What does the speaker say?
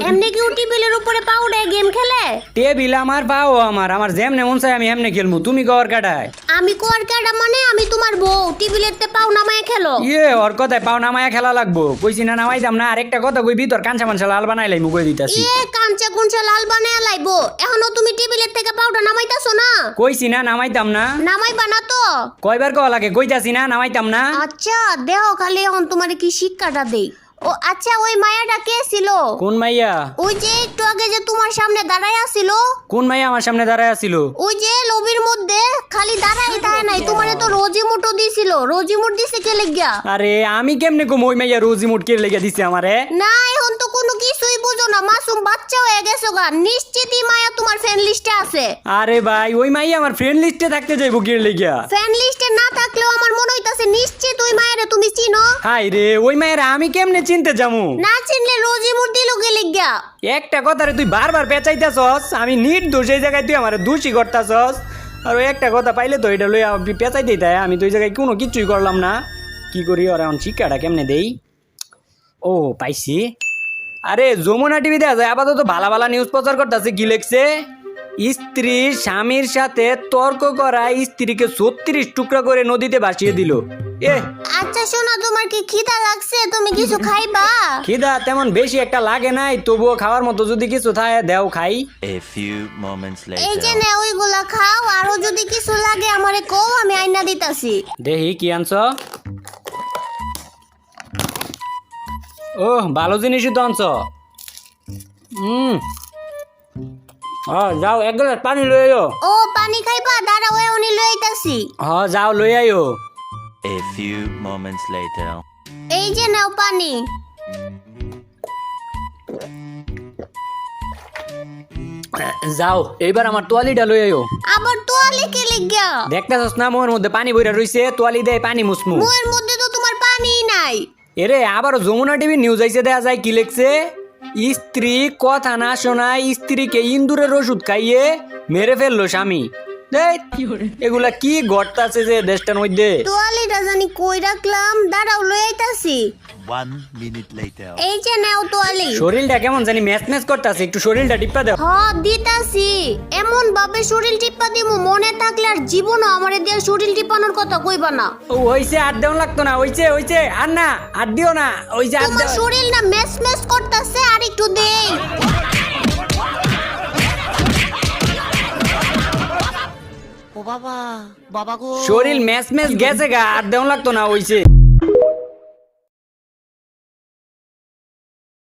এমনি কি টেবিলের উপরে পাউডে গেম খেলে? টেবিল আমার পাও আমার যেমনে মন চাই আমি এমনে খেলমু, তুমি কর কাটায়। আমি কোয়ার কাটা মানে আমি তোমার বউ, টেবিলেতে পাও নামায় খেলো। ওর কথায় পাও নামায়া খেলা লাগবো, কইছি না নামাইতাম না। আরেকটা কথা কই, ভিতর কাঁচা মাংস লাল বানাই লাইমু কই দিতাছি। কাঞ্চা কুঞ্চা লাল বানায় লাইবো, এখনো তুমি টেবিলের থেকে পাউডার নামাইতাছো না? কইছি না নামাইতাম না। নামাইবা না তো? কয়বার কওয়া লাগে, কইতাছি না নামাইতাম না। আচ্ছা দেহ খালি এখন তোমার কি শিক্ষাটা দেই। ও আচ্ছা, ওই মায়াটা কে ছিল? কোন মাইয়া? ওই যে একটু আগে যে তোমার সামনে দাঁড়ায় আছিল। কোন মাইয়া আমার সামনে দাঁড়ায় আছিল? ওই যে লবির মধ্যে খালি দাঁড়াই থাকে নাই, তোমারে তো রোজি মুটো দিছিল। রোজি মুট দিছে কে লাগিয়া? আরে আমি কেমনে কম ওই মাইয়া রোজি মুট কে লেগে দিছে আমারে? না এখন তো কোনো কিছুই বুঝো না, মাসুম বাচ্চা হয়ে গেছো গা। নিশ্চিতই মায়া তোমার ফ্রেন্ড লিস্টে আছে। আরে ভাই ওই মাইয়া আমার ফ্রেন্ড লিস্টে থাকতে যাইবো কি লেগিয়া? ফ্রেন্ড লিস্টে না থাকলেও আমার মনে হইতাছে নিশ্চিত ওই মায়ারে তুমি চিনো। হাই রে, ওই মায়েরা আমি কেমনে চিনতে যামু? না চিনলে রোজি মুট দিল কে লাগিয়া? একটা কথা রে তুই বারবার পেঁচাইতেছস, আমি নির্দোষ এই জায়গায় তুই আমার দোষী করতেছস। আর ওই একটা কথা পাইলে তো এটা লইয়া পেঁচাই দিই, তাই আমি তো ওই জায়গায় কোনো কিছুই করলাম না। কি করি ওর এখন শিক্ষাটা কেমনে দেই? ও পাইছি। আরে যমুনা টিভি দেখা যায় আপাতত ভালো ভালো নিউজ প্রচার করতেছে। কি লেখছে? স্ত্রীর স্বামীর সাথে তর্ক করা স্ত্রীকে 36 টুকরা করে নদীতে ভাসিয়ে দিল। আচ্ছা শোনো, তোমার কি খিদা লাগছে? তুমি কিছু খাইবা? খিদা তেমন বেশি একটা লাগে নাই, তবুও খাওয়ার মতো যদি কিছু থাকে দেও খাই। A few moments এই যে later. নে ওইগুলা খাও, আরো যদি কিছু লাগে আমারে কও, আমি আইনা দিতাছি। দেখি কি আনছ। ও ভালো জিনিসই তো আনছ। যাও এক গ্লাস পানি লই আইও। ও পানি খাইবা? দাঁড়াও উনি লই আইতাছি। যাও লই আইও। A few moments later. এই যে নাও পানি। যাও এইবার আমার তোয়ালিটা লই আইও। আবার তোয়ালে কে লাগিয়া? দেখতেছস না মোর মধ্যে পানি বইরা রইছে, তোয়ালি দেয় পানি মুসমু। মুয়ের মধ্যে তো তোমার পানিই নাই। এরে আবারও যমুনা টিভি নিউজ আইছে, দেখা যায় কি লেখছে? স্ত্রী কথা না শোনায় স্ত্রীকে ইন্দুরের ওষুধ খাইয়ে মেরে ফেললো স্বামী। এগুলা কি ঘটতাছে যে দেশটার মধ্যে? তোয়ালিটা জানি কই রাখলাম, দাঁড়াও লই আইতাছি। 1 minute later. এই যে নাও তোয়ালি। শরীরটা কেমন জানি ম্যাচ ম্যাচ করতেছে, একটু শরীরটা টিপা দাও। দিতাছি। এমন ভাবে শরীর টিপা দিমু, মনে থাকলে আর জীবনও আমারে দিয়ে শরীর টিপানোর কথা কইবা না। হইছে আর দেওয়া লাগতো না, হইছে আর না আর দিও না, ওই যে আর তোমার শরীর না মেস মেস করতেছে, আর একটু দেই। ও বাবা, বাবা গো। শরীর ম্যাচ ম্যাচ গেছে গা, আর দেওয়া লাগতো না, হইছে।